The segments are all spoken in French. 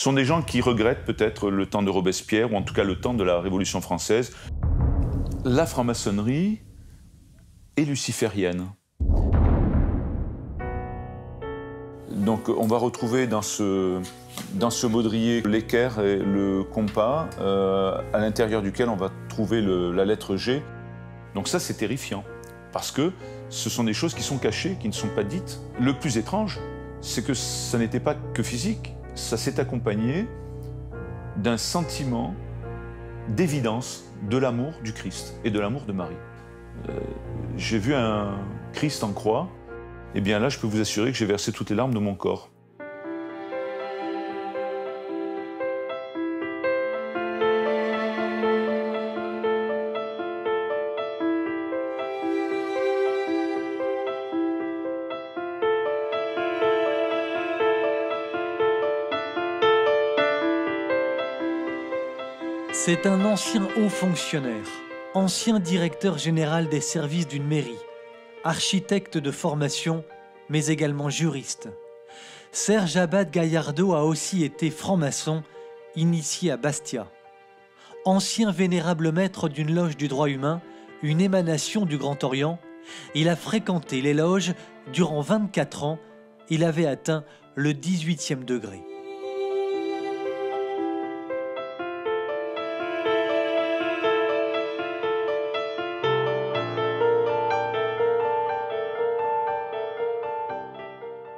Ce sont des gens qui regrettent peut-être le temps de Robespierre, ou en tout cas le temps de la Révolution française. La franc-maçonnerie est luciférienne. Donc on va retrouver dans ce baudrier l'équerre et le compas, à l'intérieur duquel on va trouver la lettre G. Donc ça, c'est terrifiant, parce que ce sont des choses qui sont cachées, qui ne sont pas dites. Le plus étrange, c'est que ça n'était pas que physique, ça s'est accompagné d'un sentiment d'évidence de l'amour du Christ et de l'amour de Marie. J'ai vu un Christ en croix, et bien là, je peux vous assurer que j'ai versé toutes les larmes de mon corps. C'est un ancien haut fonctionnaire, ancien directeur général des services d'une mairie, architecte de formation, mais également juriste. Serge Abad Gallardo a aussi été franc-maçon, initié à Bastia. Ancien vénérable maître d'une loge du droit humain, une émanation du Grand Orient, il a fréquenté les loges durant 24 ans. Il avait atteint le 18e degré.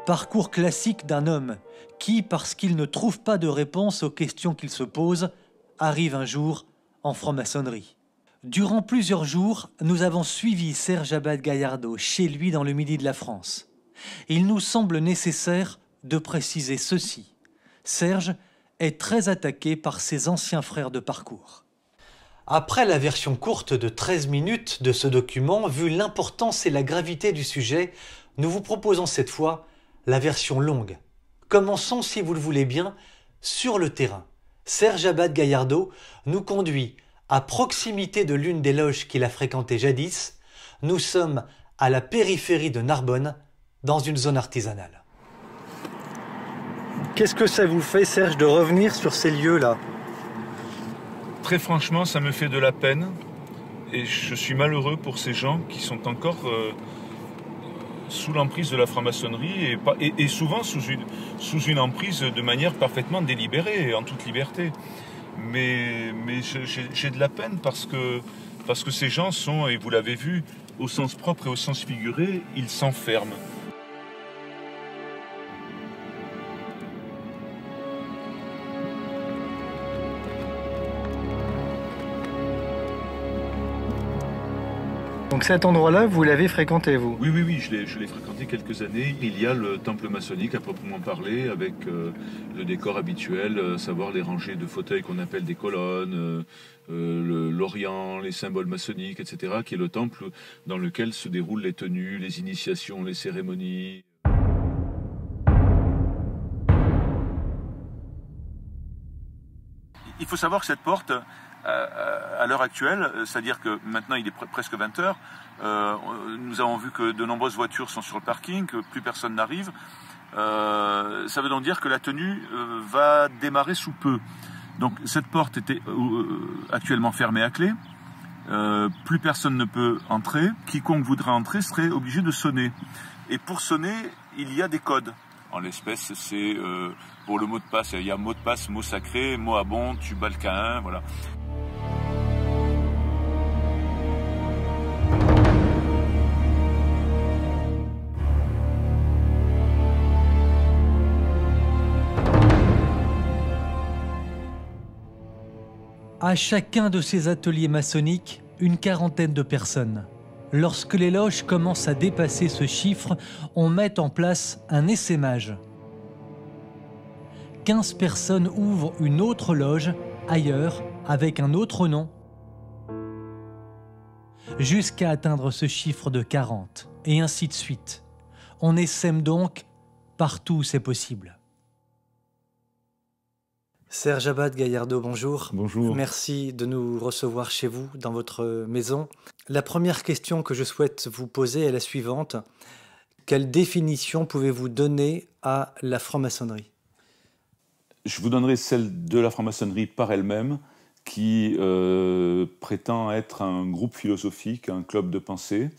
Parcours classique d'un homme qui, parce qu'il ne trouve pas de réponse aux questions qu'il se pose, arrive un jour en franc-maçonnerie. Durant plusieurs jours, nous avons suivi Serge Abad Gallardo chez lui dans le midi de la France. Il nous semble nécessaire de préciser ceci. Serge est très attaqué par ses anciens frères de parcours. Après la version courte de 13 minutes de ce document, vu l'importance et la gravité du sujet, nous vous proposons cette fois la version longue. Commençons, si vous le voulez bien, sur le terrain. Serge Abad Gallardo nous conduit à proximité de l'une des loges qu'il a fréquentées jadis. Nous sommes à la périphérie de Narbonne, dans une zone artisanale. Qu'est-ce que ça vous fait, Serge, de revenir sur ces lieux-là? Très franchement, ça me fait de la peine. Et je suis malheureux pour ces gens qui sont encore sous l'emprise de la franc-maçonnerie et souvent sous une emprise de manière parfaitement délibérée et en toute liberté. Mais j'ai de la peine parce que ces gens sont, et vous l'avez vu, au sens propre et au sens figuré, ils s'enferment. Donc cet endroit-là, vous l'avez fréquenté, vous? Oui, je l'ai fréquenté quelques années. Il y a le temple maçonnique à proprement parler, avec le décor habituel, savoir les rangées de fauteuils qu'on appelle des colonnes, l'orient, les symboles maçonniques, etc., qui est le temple dans lequel se déroulent les tenues, les initiations, les cérémonies. Il faut savoir que cette porte, à l'heure actuelle, c'est-à-dire que maintenant il est presque 20 heures, nous avons vu que de nombreuses voitures sont sur le parking, que plus personne n'arrive. Ça veut donc dire que la tenue va démarrer sous peu. Donc cette porte était actuellement fermée à clé. Plus personne ne peut entrer. Quiconque voudrait entrer serait obligé de sonner. Et pour sonner, il y a des codes. En l'espèce, c'est pour le mot de passe, il y a mot de passe, mot sacré, mot abond, tu bats le K1, voilà. À chacun de ces ateliers maçonniques, une quarantaine de personnes. Lorsque les loges commencent à dépasser ce chiffre, on met en place un essaimage. 15 personnes ouvrent une autre loge, ailleurs, avec un autre nom, jusqu'à atteindre ce chiffre de 40, et ainsi de suite. On essaime donc partout où c'est possible. Serge Abad Gallardo, bonjour. Bonjour. Merci de nous recevoir chez vous, dans votre maison. La première question que je souhaite vous poser est la suivante. Quelle définition pouvez-vous donner à la franc-maçonnerie? Je vous donnerai celle de la franc-maçonnerie par elle-même, qui prétend être un groupe philosophique, un club de pensée,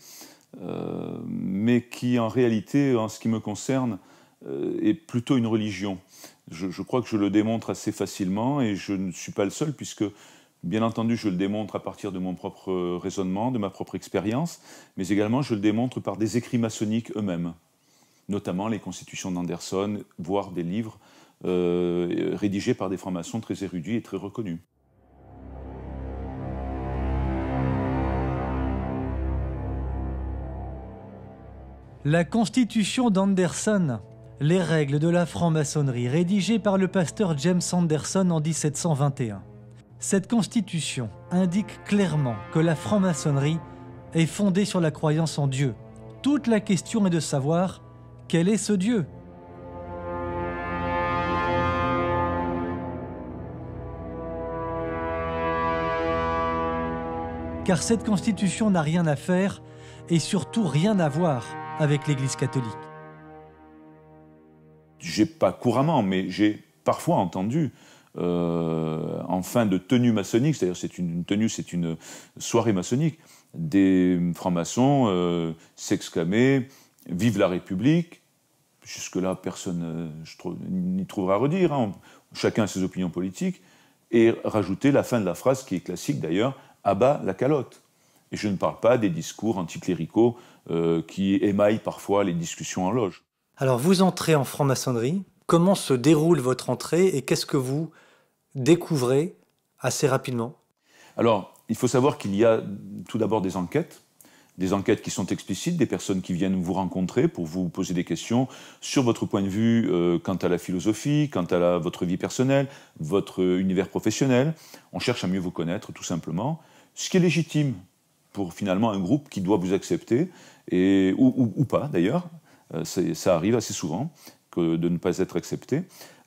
mais qui en réalité, en ce qui me concerne, est plutôt une religion. Je crois que je le démontre assez facilement, et je ne suis pas le seul, puisque, bien entendu, je le démontre à partir de mon propre raisonnement, de ma propre expérience, mais également je le démontre par des écrits maçonniques eux-mêmes, notamment les constitutions d'Anderson, voire des livres rédigés par des francs-maçons très érudits et très reconnus. La Constitution d'Anderson, les règles de la franc-maçonnerie, rédigées par le pasteur James Anderson en 1721. Cette Constitution indique clairement que la franc-maçonnerie est fondée sur la croyance en Dieu. Toute la question est de savoir quel est ce Dieu. Car cette Constitution n'a rien à faire et surtout rien à voir avec l'Église catholique. J'ai pas couramment, mais j'ai parfois entendu, en fin de tenue maçonnique, c'est-à-dire c'est une soirée maçonnique, des francs-maçons s'exclamer « Vive la République !» Jusque-là, personne n'y trouvera à redire, hein. Chacun a ses opinions politiques, et rajouter la fin de la phrase, qui est classique d'ailleurs, « À bas la calotte !» Et je ne parle pas des discours anticléricaux qui émaillent parfois les discussions en loge. Alors vous entrez en franc-maçonnerie, comment se déroule votre entrée et qu'est-ce que vous découvrez assez rapidement? Alors, il faut savoir qu'il y a tout d'abord des enquêtes qui sont explicites, des personnes qui viennent vous rencontrer pour vous poser des questions sur votre point de vue quant à la philosophie, quant à votre vie personnelle, votre univers professionnel. On cherche à mieux vous connaître, tout simplement, ce qui est légitime pour finalement un groupe qui doit vous accepter, ou pas d'ailleurs. Ça arrive assez souvent de ne pas être accepté.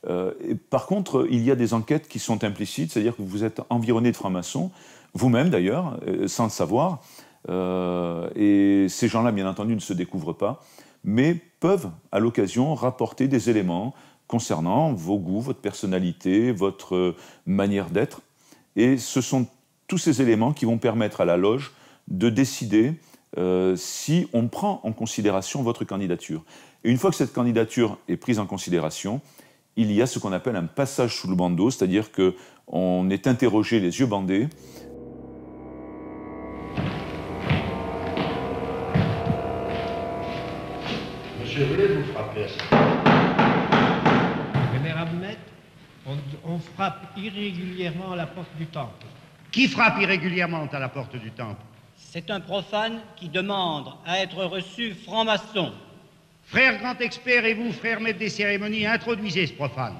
Et par contre, il y a des enquêtes qui sont implicites, c'est-à-dire que vous êtes environné de francs-maçons, vous-même d'ailleurs, sans le savoir, et ces gens-là, bien entendu, ne se découvrent pas, mais peuvent, à l'occasion, rapporter des éléments concernant vos goûts, votre personnalité, votre manière d'être, et ce sont tous ces éléments qui vont permettre à la loge de décider si on prend en considération votre candidature. Et une fois que cette candidature est prise en considération, il y a ce qu'on appelle un passage sous le bandeau, c'est-à-dire qu'on est interrogé les yeux bandés. Monsieur, voulez-vous frapper à ça? Vénère Ahmed, on frappe irrégulièrement à la porte du temple. Qui frappe irrégulièrement à la porte du temple? C'est un profane qui demande à être reçu franc-maçon. Frère grand expert et vous, frère maître des cérémonies, introduisez ce profane.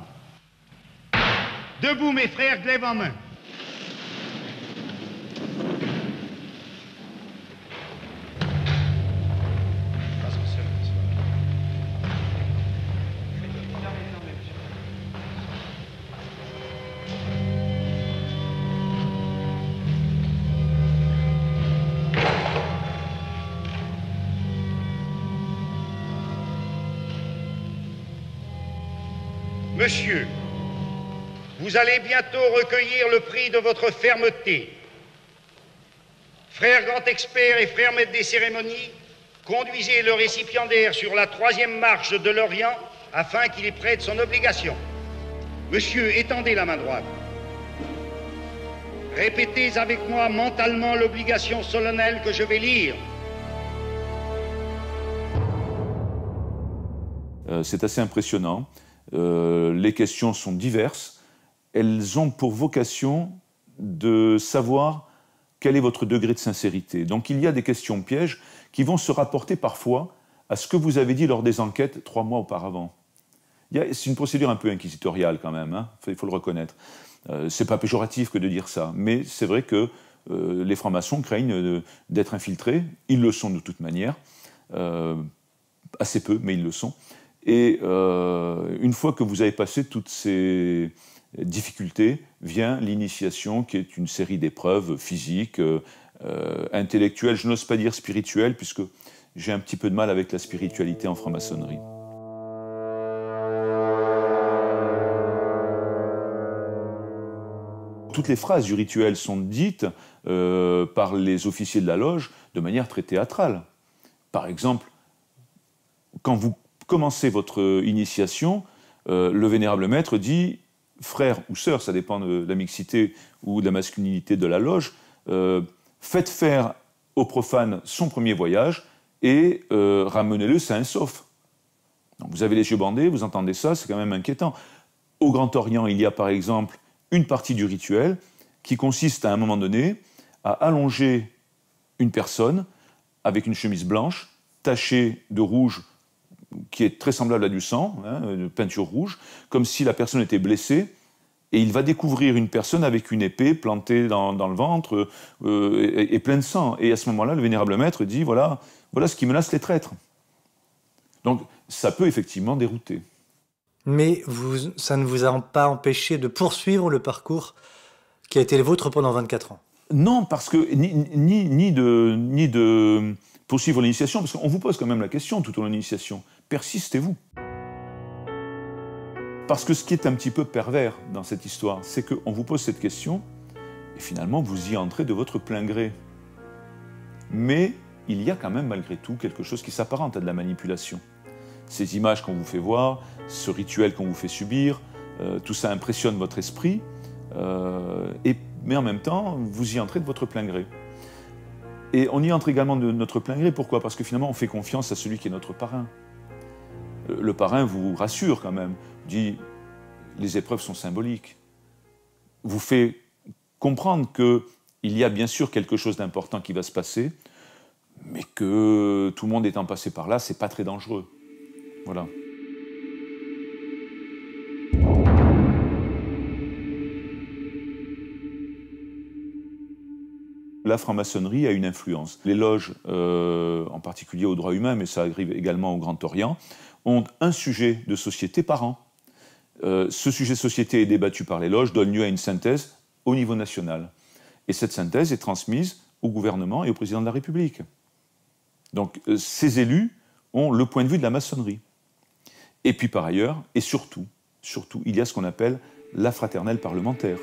Debout, mes frères, glaive en main. Monsieur, vous allez bientôt recueillir le prix de votre fermeté. Frère grand expert et frère maître des cérémonies, conduisez le récipiendaire sur la 3e marche de l'Orient afin qu'il y prête son obligation. Monsieur, étendez la main droite. Répétez avec moi mentalement l'obligation solennelle que je vais lire. C'est assez impressionnant. Les questions sont diverses. Elles ont pour vocation de savoir quel est votre degré de sincérité. Donc il y a des questions pièges qui vont se rapporter parfois à ce que vous avez dit lors des enquêtes 3 mois auparavant. C'est une procédure un peu inquisitoriale quand même, hein, il faut le reconnaître. C'est pas péjoratif que de dire ça, mais c'est vrai que les francs-maçons craignent d'être infiltrés. Ils le sont de toute manière, assez peu, mais ils le sont. Et une fois que vous avez passé toutes ces difficultés, vient l'initiation qui est une série d'épreuves physiques, intellectuelles, je n'ose pas dire spirituelles, puisque j'ai un petit peu de mal avec la spiritualité en franc-maçonnerie. Toutes les phrases du rituel sont dites par les officiers de la loge de manière très théâtrale. Par exemple, quand vous commencez votre initiation, le vénérable maître dit « frère ou sœur », ça dépend de la mixité ou de la masculinité de la loge, faites faire au profane son premier voyage et ramenez-le sain et sauf. Donc vous avez les yeux bandés, vous entendez ça, c'est quand même inquiétant. Au Grand Orient, il y a par exemple une partie du rituel qui consiste à un moment donné à allonger une personne avec une chemise blanche, tachée de rouge, qui est très semblable à du sang, de peinture rouge, comme si la personne était blessée, et il va découvrir une personne avec une épée plantée dans le ventre et pleine de sang. Et à ce moment-là, le vénérable maître dit, voilà ce qui menace les traîtres. Donc ça peut effectivement dérouter. Mais ça ne vous a pas empêché de poursuivre le parcours qui a été le vôtre pendant 24 ans? Non, parce que ni de poursuivre l'initiation, parce qu'on vous pose quand même la question tout au long de l'initiation. Persistez-vous. Parce que ce qui est un petit peu pervers dans cette histoire, c'est qu'on vous pose cette question, et finalement vous y entrez de votre plein gré. Mais il y a quand même malgré tout quelque chose qui s'apparente à de la manipulation. Ces images qu'on vous fait voir, ce rituel qu'on vous fait subir, tout ça impressionne votre esprit, mais en même temps, vous y entrez de votre plein gré. Et on y entre également de notre plein gré, pourquoi? Parce que finalement, on fait confiance à celui qui est notre parrain. Le parrain vous rassure quand même, dit les épreuves sont symboliques, vous fait comprendre qu'il y a bien sûr quelque chose d'important qui va se passer, mais que tout le monde étant passé par là, c'est pas très dangereux. Voilà. La franc-maçonnerie a une influence. Les loges, en particulier au droit humain, mais ça arrive également au Grand Orient, ont un sujet de société par an. Ce sujet de société est débattu par les loges, donne lieu à une synthèse au niveau national. Et cette synthèse est transmise au gouvernement et au président de la République. Donc ces élus ont le point de vue de la maçonnerie. Et puis par ailleurs, et surtout, il y a ce qu'on appelle la fraternelle parlementaire.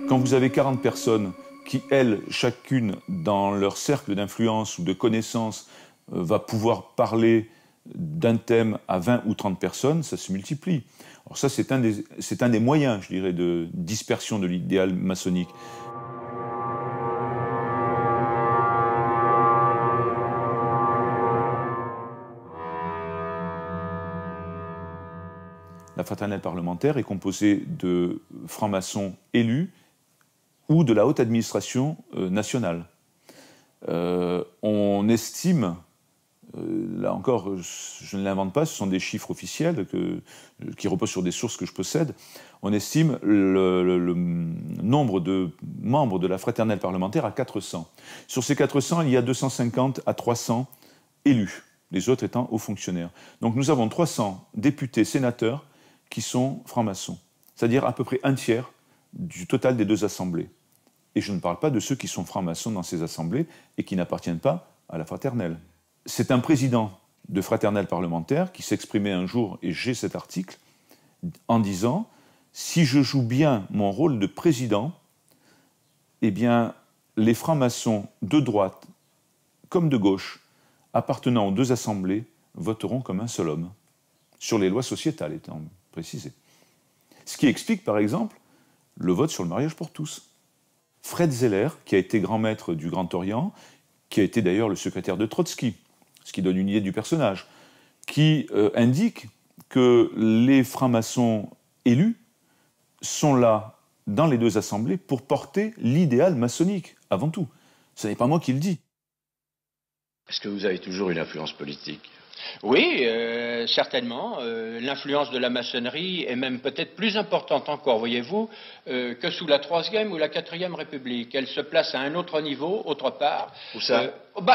Quand vous avez 40 personnes qui, elles, chacune, dans leur cercle d'influence ou de connaissances, va pouvoir parler d'un thème à 20 ou 30 personnes, ça se multiplie. Alors ça, c'est un des moyens, je dirais, de dispersion de l'idéal maçonnique. La fraternelle parlementaire est composée de francs-maçons élus ou de la haute administration nationale. On estime, là encore, je ne l'invente pas, ce sont des chiffres officiels qui reposent sur des sources que je possède, on estime le nombre de membres de la fraternelle parlementaire à 400. Sur ces 400, il y a 250 à 300 élus, les autres étant hauts fonctionnaires. Donc nous avons 300 députés, sénateurs qui sont francs-maçons, c'est-à-dire à peu près un tiers du total des deux assemblées. Et je ne parle pas de ceux qui sont francs-maçons dans ces assemblées et qui n'appartiennent pas à la fraternelle. C'est un président de fraternelle parlementaire qui s'exprimait un jour, et j'ai cet article, en disant « Si je joue bien mon rôle de président, eh bien, les francs-maçons de droite comme de gauche, appartenant aux deux assemblées, voteront comme un seul homme, sur les lois sociétales étant précisées. » Ce qui explique, par exemple, le vote sur le mariage pour tous. Fred Zeller, qui a été grand maître du Grand Orient, qui a été d'ailleurs le secrétaire de Trotsky, ce qui donne une idée du personnage, qui indique que les francs-maçons élus sont là, dans les deux assemblées, pour porter l'idéal maçonnique, avant tout. Ce n'est pas moi qui le dis. Est-ce que vous avez toujours une influence politique ? Oui, certainement. L'influence de la maçonnerie est même peut-être plus importante encore, voyez-vous, que sous la Troisième ou la Quatrième République. Elle se place à un autre niveau, autre part. Où ça ?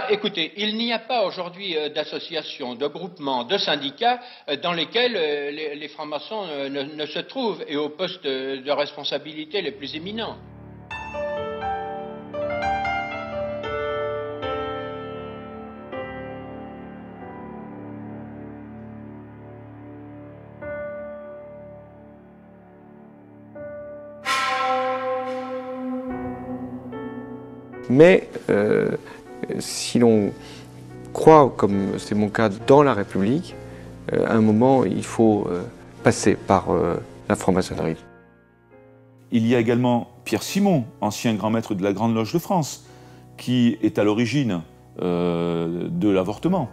Écoutez, il n'y a pas aujourd'hui d'associations, de groupements, de syndicats dans lesquels les francs-maçons ne se trouvent et aux postes de responsabilité les plus éminents. Mais si l'on croit, comme c'est mon cas, dans la République, à un moment, il faut passer par la franc-maçonnerie. Il y a également Pierre Simon, ancien grand maître de la Grande Loge de France, qui est à l'origine de l'avortement.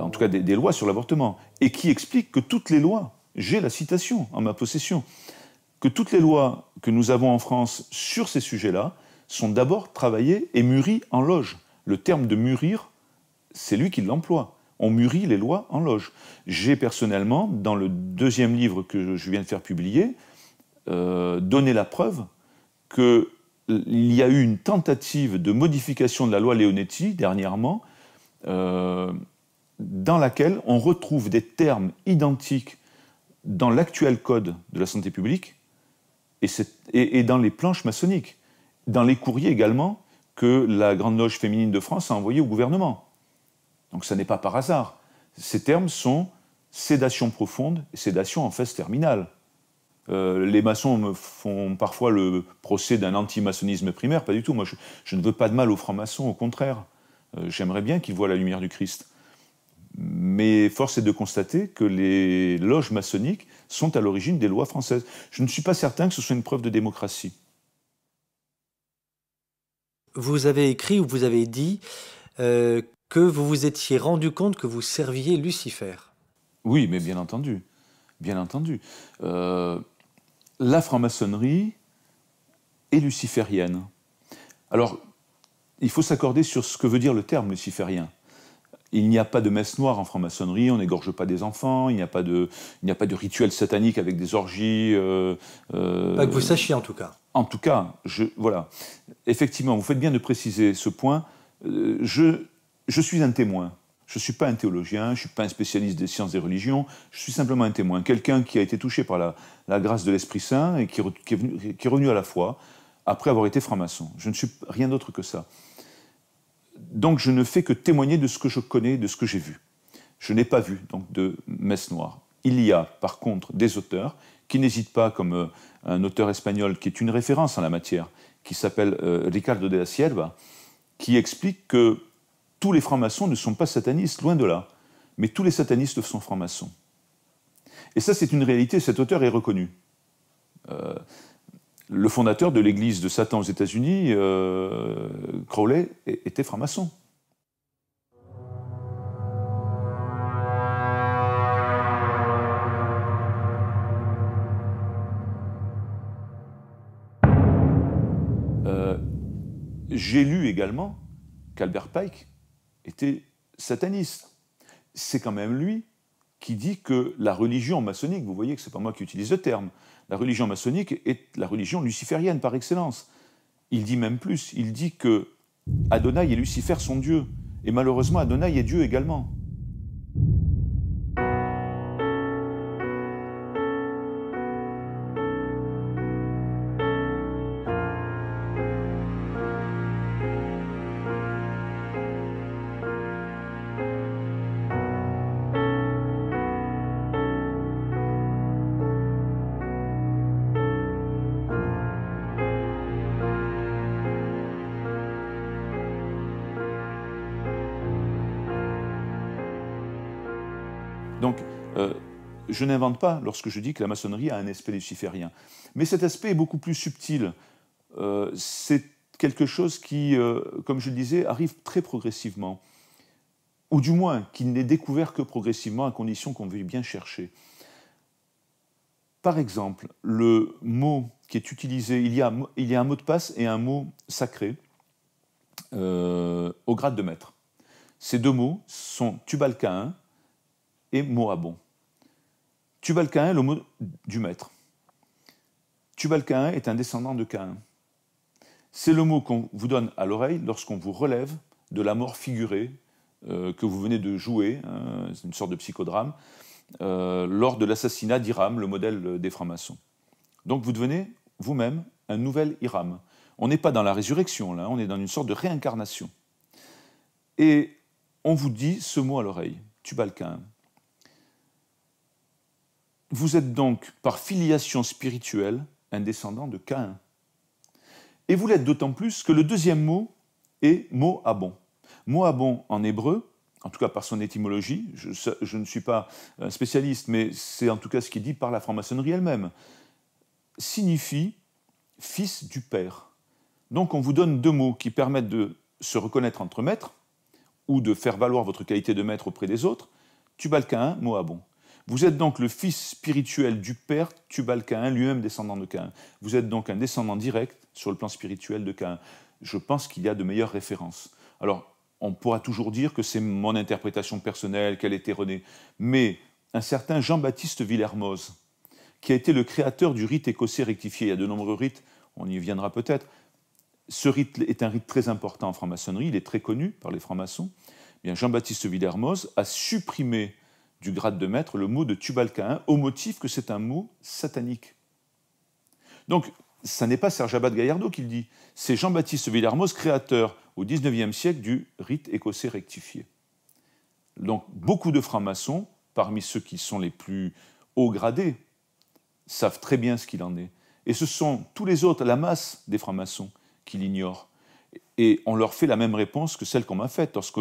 En tout cas des lois sur l'avortement, et qui explique que toutes les lois, j'ai la citation en ma possession, que toutes les lois que nous avons en France sur ces sujets-là sont d'abord travaillées et mûries en loge. Le terme de mûrir, c'est lui qui l'emploie. On mûrit les lois en loge. J'ai personnellement, dans le deuxième livre que je viens de faire publier, donné la preuve qu'il y a eu une tentative de modification de la loi Leonetti dernièrement, dans laquelle on retrouve des termes identiques dans l'actuel code de la santé publique et dans les planches maçonniques, dans les courriers également que la Grande Loge féminine de France a envoyés au gouvernement. Donc ça n'est pas par hasard. Ces termes sont sédation profonde et sédation en phase terminale. Les maçons me font parfois le procès d'un anti-maçonnisme primaire, pas du tout. Moi, je ne veux pas de mal aux francs-maçons, au contraire. J'aimerais bien qu'ils voient la lumière du Christ. Mais force est de constater que les loges maçonniques sont à l'origine des lois françaises. Je ne suis pas certain que ce soit une preuve de démocratie. Vous avez écrit ou vous avez dit que vous vous étiez rendu compte que vous serviez Lucifer. Oui, mais bien entendu. Bien entendu. La franc-maçonnerie est luciférienne. Alors, il faut s'accorder sur ce que veut dire le terme luciférien. Il n'y a pas de messe noire en franc-maçonnerie, on n'égorge pas des enfants, il n'y a pas de rituel satanique avec des orgies. Pas que vous sachiez en tout cas. En tout cas, voilà. Effectivement, vous faites bien de préciser ce point. Je suis un témoin. Je ne suis pas un théologien, je ne suis pas un spécialiste des sciences des religions, je suis simplement un témoin. Quelqu'un qui a été touché par la grâce de l'Esprit Saint et qui est revenu à la foi après avoir été franc-maçon. Je ne suis rien d'autre que ça. Donc je ne fais que témoigner de ce que je connais, de ce que j'ai vu. Je n'ai pas vu donc de messe noire. Il y a par contre des auteurs qui n'hésitent pas, comme un auteur espagnol qui est une référence en la matière, qui s'appelle Ricardo de la Cierva, qui explique que tous les francs-maçons ne sont pas satanistes, loin de là, mais tous les satanistes sont francs-maçons. Et ça, c'est une réalité, cet auteur est reconnu. Le fondateur de l'église de Satan aux États-Unis, Crowley, était franc-maçon. J'ai lu également qu'Albert Pike était sataniste. C'est quand même lui qui dit que la religion maçonnique, vous voyez que ce n'est pas moi qui utilise le terme, la religion maçonnique est la religion luciférienne par excellence. Il dit même plus, il dit que Adonai et Lucifer sont Dieu, et malheureusement Adonai est Dieu également. Donc, je n'invente pas lorsque je dis que la maçonnerie a un aspect luciférien. Mais cet aspect est beaucoup plus subtil. C'est quelque chose qui, comme je le disais, arrive très progressivement. Ou du moins, qui n'est découvert que progressivement, à condition qu'on veuille bien chercher. Par exemple, le mot qui est utilisé, il y a un mot de passe et un mot sacré au grade de maître. Ces deux mots sont Tubal-Caïn et Moabon. Tubal-Caïn est le mot du maître. Tubal-Caïn est un descendant de Caïn. C'est le mot qu'on vous donne à l'oreille lorsqu'on vous relève de la mort figurée que vous venez de jouer, hein, c'est une sorte de psychodrame, lors de l'assassinat d'Hiram, le modèle des francs-maçons. Donc vous devenez vous-même un nouvel Hiram. On n'est pas dans la résurrection, là, on est dans une sorte de réincarnation. Et on vous dit ce mot à l'oreille, Tubal-Caïn. Vous êtes donc, par filiation spirituelle, un descendant de Caïn. Et vous l'êtes d'autant plus que le deuxième mot est Moabon. Moabon en hébreu, en tout cas par son étymologie, je ne suis pas un spécialiste, mais c'est en tout cas ce qui est dit par la franc-maçonnerie elle-même, signifie fils du père. Donc on vous donne deux mots qui permettent de se reconnaître entre maîtres, ou de faire valoir votre qualité de maître auprès des autres, Tubal-Caïn, Moabon. Vous êtes donc le fils spirituel du père Tubal-Caïn, lui-même descendant de Caïn. Vous êtes donc un descendant direct sur le plan spirituel de Caïn. Je pense qu'il y a de meilleures références. Alors, on pourra toujours dire que c'est mon interprétation personnelle, qu'elle est erronée, mais un certain Jean-Baptiste Villermoz, qui a été le créateur du rite écossais rectifié, il y a de nombreux rites, on y viendra peut-être. Ce rite est un rite très important en franc-maçonnerie, il est très connu par les francs-maçons. Bien, Jean-Baptiste Villermoz a supprimé du grade de maître le mot de Tubal-Caïn au motif que c'est un mot satanique. Donc, ça n'est pas Serge Abad-Gallardeau qui le dit, c'est Jean-Baptiste Villermoz, créateur au XIXe siècle du rite écossais rectifié. Donc, beaucoup de francs-maçons, parmi ceux qui sont les plus haut gradés, savent très bien ce qu'il en est. Et ce sont tous les autres, la masse des francs-maçons, qui l'ignorent. Et on leur fait la même réponse que celle qu'on m'a faite. Lorsque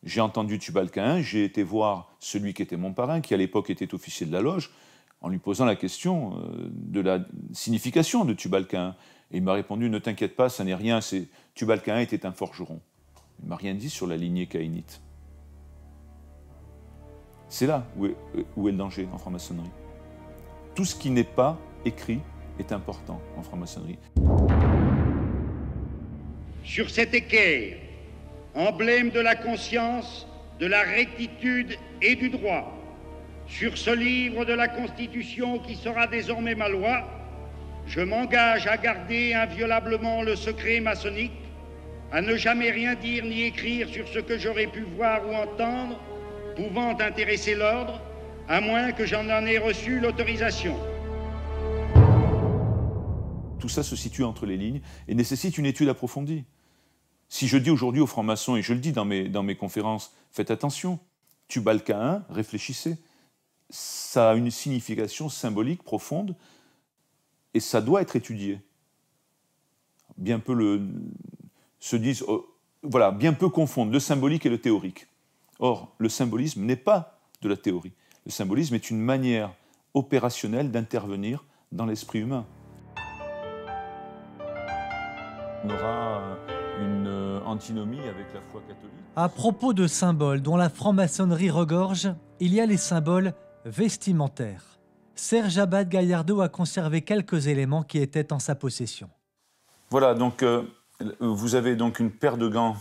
j'ai entendu Tubal-Caïn, j'ai été voir celui qui était mon parrain, qui à l'époque était officier de la loge, en lui posant la question de la signification de Tubal-Caïn. Et il m'a répondu, ne t'inquiète pas, ça n'est rien, Tubal-Caïn était un forgeron. Il ne m'a rien dit sur la lignée caïnite. C'est là où est le danger en franc-maçonnerie. Tout ce qui n'est pas écrit est important en franc-maçonnerie. Sur cet équerre, emblème de la conscience, de la rectitude et du droit, sur ce livre de la Constitution qui sera désormais ma loi, je m'engage à garder inviolablement le secret maçonnique, à ne jamais rien dire ni écrire sur ce que j'aurais pu voir ou entendre, pouvant intéresser l'ordre, à moins que j'en ai reçu l'autorisation. Tout ça se situe entre les lignes et nécessite une étude approfondie. Si je dis aujourd'hui aux francs-maçons, et je le dis dans mes conférences, faites attention, Tubal-Caïn, réfléchissez, ça a une signification symbolique profonde et ça doit être étudié. Bien peu bien peu confondent le symbolique et le théorique. Or, le symbolisme n'est pas de la théorie. Le symbolisme est une manière opérationnelle d'intervenir dans l'esprit humain. On aura une antinomie avec la foi catholique. À propos de symboles dont la franc-maçonnerie regorge, il y a les symboles vestimentaires. Serge Abad-Gallardeau a conservé quelques éléments qui étaient en sa possession. Voilà, donc vous avez donc une paire de gants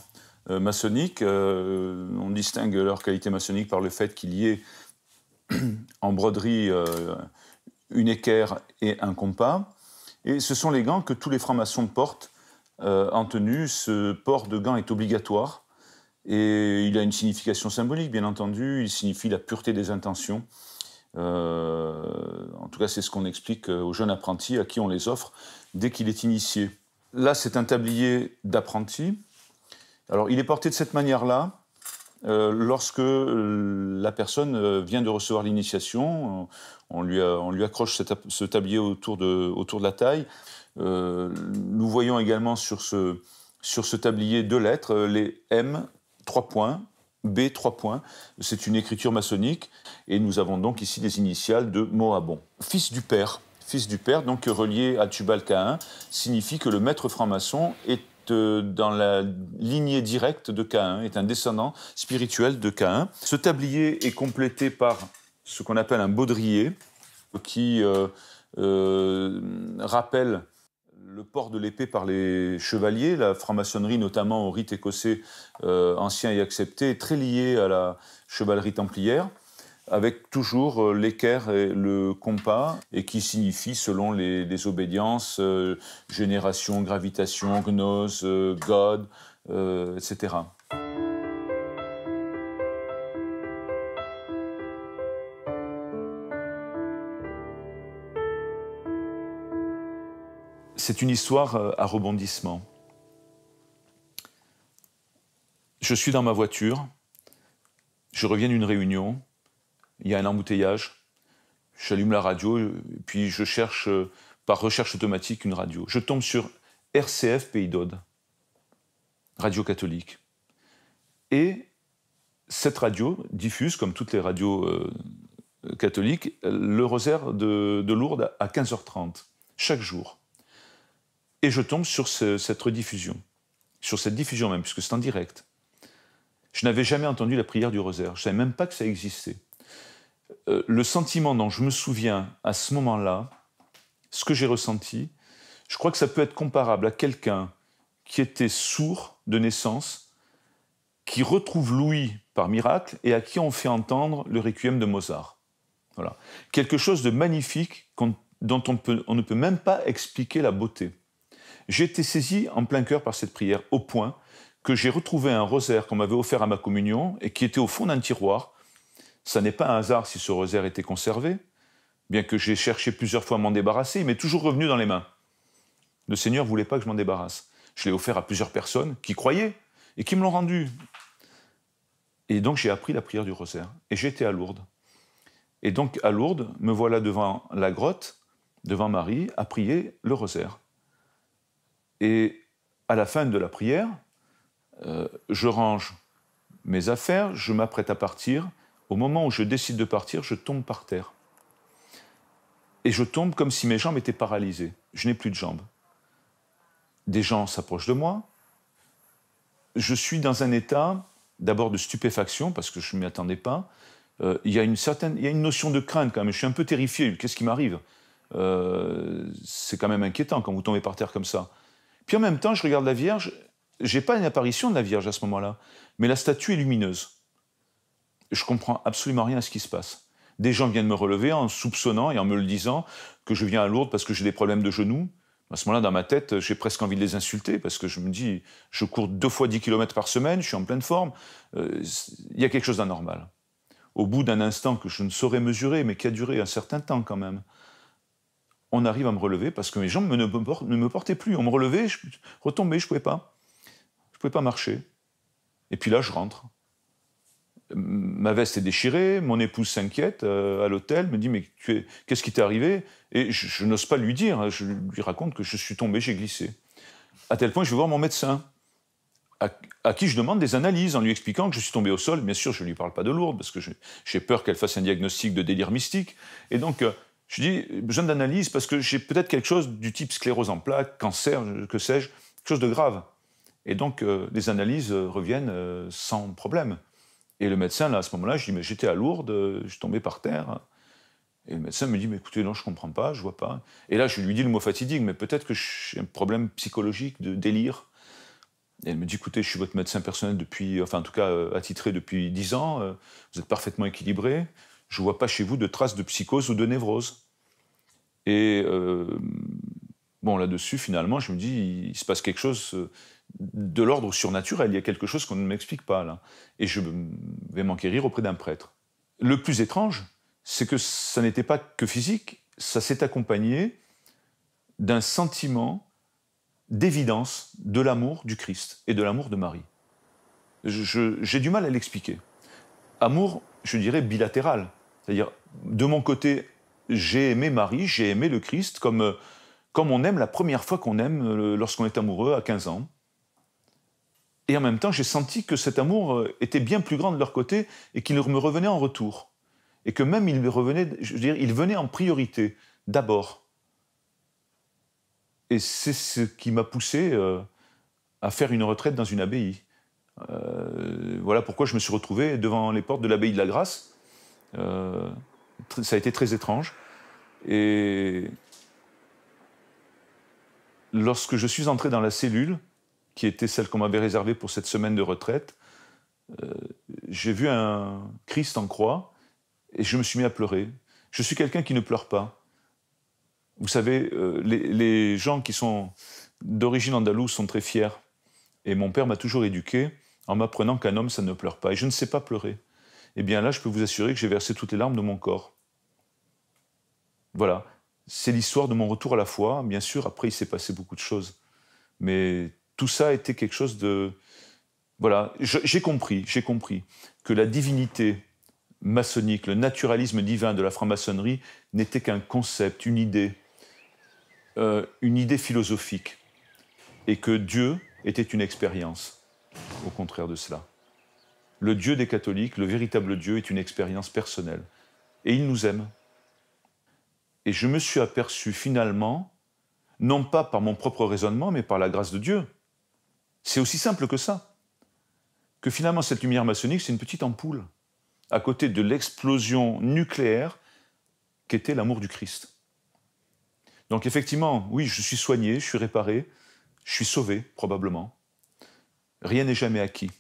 maçonniques. On distingue leur qualité maçonnique par le fait qu'il y ait en broderie une équerre et un compas. Et ce sont les gants que tous les francs-maçons portent en tenue. Ce port de gants est obligatoire et il a une signification symbolique, bien entendu. Il signifie la pureté des intentions. En tout cas, c'est ce qu'on explique aux jeunes apprentis à qui on les offre dès qu'il est initié. Là, c'est un tablier d'apprenti. Alors, il est porté de cette manière-là lorsque la personne vient de recevoir l'initiation. On lui accroche ce tablier autour de la taille. Nous voyons également sur ce tablier deux lettres, les M, 3 points, B, 3 points. C'est une écriture maçonnique. Et nous avons donc ici les initiales de Moabon. Fils du père, donc relié à Tubal-Caïn, signifie que le maître franc-maçon est dans la lignée directe de Caïn, est un descendant spirituel de Caïn. Ce tablier est complété par ce qu'on appelle un baudrier, qui rappelle le port de l'épée par les chevaliers. La franc-maçonnerie, notamment au rite écossais ancien et accepté, est très liée à la chevalerie templière, avec toujours l'équerre et le compas, et qui signifie, selon les obédiences, génération, gravitation, gnose, God, etc. C'est une histoire à rebondissement. Je suis dans ma voiture, je reviens d'une réunion, il y a un embouteillage, j'allume la radio, puis je cherche par recherche automatique une radio. Je tombe sur RCF Pays d'Aude, radio catholique. Et cette radio diffuse, comme toutes les radios catholiques, le rosaire de Lourdes à 15h30, chaque jour. Et je tombe sur cette rediffusion, sur cette diffusion même, puisque c'est en direct. Je n'avais jamais entendu la prière du rosaire, je ne savais même pas que ça existait. Le sentiment dont je me souviens à ce moment-là, ce que j'ai ressenti, je crois que ça peut être comparable à quelqu'un qui était sourd de naissance, qui retrouve l'ouïe par miracle et à qui on fait entendre le requiem de Mozart. Voilà. Quelque chose de magnifique dont on ne peut même pas expliquer la beauté. J'ai été saisi en plein cœur par cette prière, au point que j'ai retrouvé un rosaire qu'on m'avait offert à ma communion et qui était au fond d'un tiroir. Ça n'est pas un hasard si ce rosaire était conservé, bien que j'ai cherché plusieurs fois à m'en débarrasser, il m'est toujours revenu dans les mains. Le Seigneur ne voulait pas que je m'en débarrasse. Je l'ai offert à plusieurs personnes qui croyaient et qui me l'ont rendu. Et donc j'ai appris la prière du rosaire. Et j'étais à Lourdes. Et donc à Lourdes, me voilà devant la grotte, devant Marie, à prier le rosaire. Et à la fin de la prière, je range mes affaires, je m'apprête à partir. Au moment où je décide de partir, je tombe par terre. Et je tombe comme si mes jambes étaient paralysées. Je n'ai plus de jambes. Des gens s'approchent de moi. Je suis dans un état, d'abord de stupéfaction, parce que je ne m'y attendais pas. Il y a une notion de crainte quand même. Je suis un peu terrifié. Qu'est-ce qui m'arrive ? C'est quand même inquiétant quand vous tombez par terre comme ça. Puis en même temps, je regarde la Vierge. Je n'ai pas une apparition de la Vierge à ce moment-là, mais la statue est lumineuse. Je ne comprends absolument rien à ce qui se passe. Des gens viennent me relever en soupçonnant et en me le disant que je viens à Lourdes parce que j'ai des problèmes de genoux. À ce moment-là, dans ma tête, j'ai presque envie de les insulter parce que je me dis, je cours 2 fois 10 km par semaine, je suis en pleine forme. Il y a quelque chose d'anormal. Au bout d'un instant que je ne saurais mesurer, mais qui a duré un certain temps quand même, on arrive à me relever parce que mes jambes ne me portaient plus. On me relevait, je retombais, je ne pouvais pas. Je ne pouvais pas marcher. Et puis là, je rentre. Ma veste est déchirée, mon épouse s'inquiète à l'hôtel, me dit « mais qu'est-ce qui t'est arrivé ?» Et je n'ose pas lui dire, je lui raconte que je suis tombé, j'ai glissé. À tel point que je vais voir mon médecin, à qui je demande des analyses en lui expliquant que je suis tombé au sol. Bien sûr, je ne lui parle pas de Lourdes, parce que j'ai peur qu'elle fasse un diagnostic de délire mystique. Et donc, je dis « besoin d'analyse parce que j'ai peut-être quelque chose du type sclérose en plaques, cancer, que sais-je, quelque chose de grave. » Et donc, les analyses reviennent sans problème. Et le médecin, là, à ce moment-là, je dis « mais j'étais à Lourdes, je suis tombé par terre. » Et le médecin me dit « mais écoutez, non, je ne comprends pas, je ne vois pas. » Et là, je lui dis le mot fatidique, mais peut-être que j'ai un problème psychologique, de délire. Et elle me dit « écoutez, je suis votre médecin personnel depuis, enfin en tout cas attitré depuis 10 ans, vous êtes parfaitement équilibré, je ne vois pas chez vous de traces de psychose ou de névrose. » Et bon, là-dessus, finalement, je me dis « il se passe quelque chose de l'ordre surnaturel, il y a quelque chose qu'on ne m'explique pas là. » Et je vais m'enquérir auprès d'un prêtre. Le plus étrange, c'est que ça n'était pas que physique, ça s'est accompagné d'un sentiment d'évidence de l'amour du Christ et de l'amour de Marie. J'ai du mal à l'expliquer. Amour, je dirais, bilatéral. C'est-à-dire, de mon côté, j'ai aimé Marie, j'ai aimé le Christ comme on aime la première fois qu'on aime lorsqu'on est amoureux à 15 ans. Et en même temps, j'ai senti que cet amour était bien plus grand de leur côté et qu'il me revenait en retour. Et que même il revenait, je veux dire, il venait en priorité, d'abord. Et c'est ce qui m'a poussé à faire une retraite dans une abbaye. Voilà pourquoi je me suis retrouvé devant les portes de l'abbaye de la Grâce. Ça a été très étrange. Et lorsque je suis entré dans la cellule, qui était celle qu'on m'avait réservée pour cette semaine de retraite, j'ai vu un Christ en croix et je me suis mis à pleurer. Je suis quelqu'un qui ne pleure pas. Vous savez, les gens qui sont d'origine andalouse sont très fiers. Et mon père m'a toujours éduqué en m'apprenant qu'un homme, ça ne pleure pas. Et je ne sais pas pleurer. Eh bien là, je peux vous assurer que j'ai versé toutes les larmes de mon corps. Voilà. C'est l'histoire de mon retour à la foi. Bien sûr, après, il s'est passé beaucoup de choses. Mais tout ça a été quelque chose Voilà, j'ai compris que la divinité maçonnique, le naturalisme divin de la franc-maçonnerie n'était qu'un concept, une idée philosophique, et que Dieu était une expérience, au contraire de cela. Le Dieu des catholiques, le véritable Dieu, est une expérience personnelle, et il nous aime. Et je me suis aperçu finalement, non pas par mon propre raisonnement, mais par la grâce de Dieu. C'est aussi simple que ça. Que finalement, cette lumière maçonnique, c'est une petite ampoule, à côté de l'explosion nucléaire qu'était l'amour du Christ. Donc effectivement, oui, je suis soigné, je suis réparé, je suis sauvé, probablement. Rien n'est jamais acquis.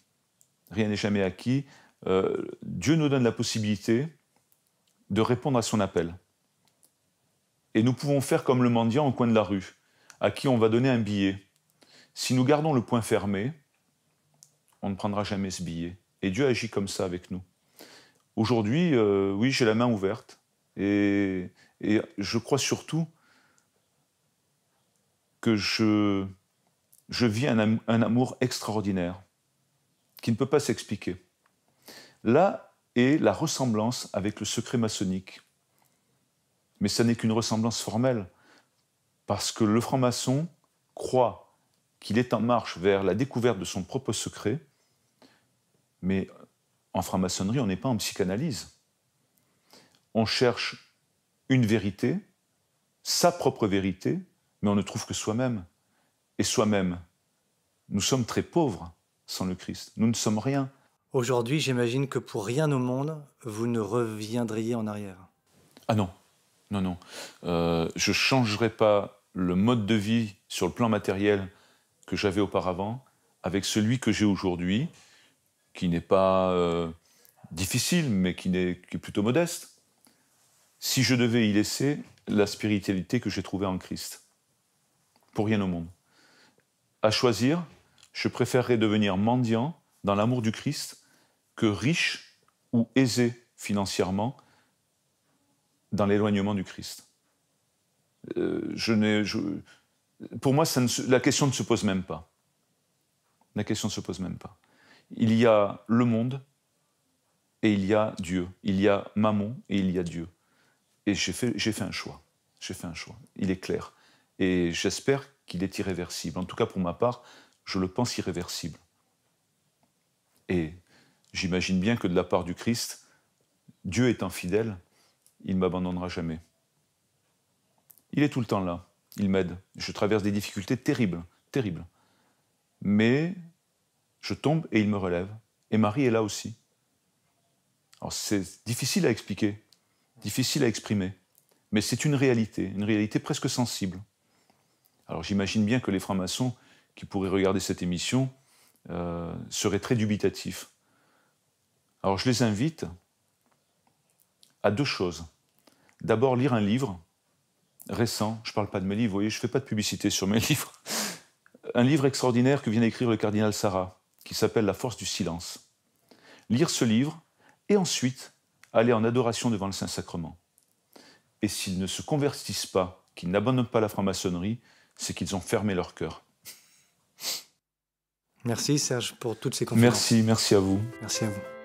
Rien n'est jamais acquis. Dieu nous donne la possibilité de répondre à son appel. Et nous pouvons faire comme le mendiant au coin de la rue, à qui on va donner un billet. Si nous gardons le poing fermé, on ne prendra jamais ce billet. Et Dieu agit comme ça avec nous. Aujourd'hui, oui, j'ai la main ouverte. Et je crois surtout que je vis un amour extraordinaire, qui ne peut pas s'expliquer. Là est la ressemblance avec le secret maçonnique. Mais ça n'est qu'une ressemblance formelle, parce que le franc-maçon croit qu'il est en marche vers la découverte de son propre secret, mais en franc-maçonnerie, on n'est pas en psychanalyse. On cherche une vérité, sa propre vérité, mais on ne trouve que soi-même. Et soi-même, nous sommes très pauvres sans le Christ. Nous ne sommes rien. Aujourd'hui, j'imagine que pour rien au monde, vous ne reviendriez en arrière. Ah non, non, non. Je ne changerai pas le mode de vie sur le plan matériel que j'avais auparavant avec celui que j'ai aujourd'hui, qui n'est pas difficile, mais qui est plutôt modeste, si je devais y laisser la spiritualité que j'ai trouvée en Christ. Pour rien au monde. À choisir, je préférerais devenir mendiant dans l'amour du Christ que riche ou aisé financièrement dans l'éloignement du Christ. Pour moi, la question ne se pose même pas. La question ne se pose même pas. Il y a le monde et il y a Dieu. Il y a Mammon et il y a Dieu. Et j'ai fait un choix. J'ai fait un choix. Il est clair. Et j'espère qu'il est irréversible. En tout cas, pour ma part, je le pense irréversible. Et j'imagine bien que de la part du Christ, Dieu étant fidèle, il ne m'abandonnera jamais. Il est tout le temps là. Il m'aide. Je traverse des difficultés terribles, terribles. Mais je tombe et il me relève. Et Marie est là aussi. Alors c'est difficile à expliquer, difficile à exprimer, mais c'est une réalité presque sensible. Alors j'imagine bien que les francs-maçons qui pourraient regarder cette émission seraient très dubitatifs. Alors je les invite à deux choses. D'abord lire un livre récent, je ne parle pas de mes livres, vous voyez, je ne fais pas de publicité sur mes livres, un livre extraordinaire que vient d'écrire le cardinal Sarah, qui s'appelle « La force du silence ». Lire ce livre, et ensuite aller en adoration devant le Saint-Sacrement. Et s'ils ne se convertissent pas, qu'ils n'abandonnent pas la franc-maçonnerie, c'est qu'ils ont fermé leur cœur. Merci Serge pour toutes ces conférences. Merci à vous. Merci à vous.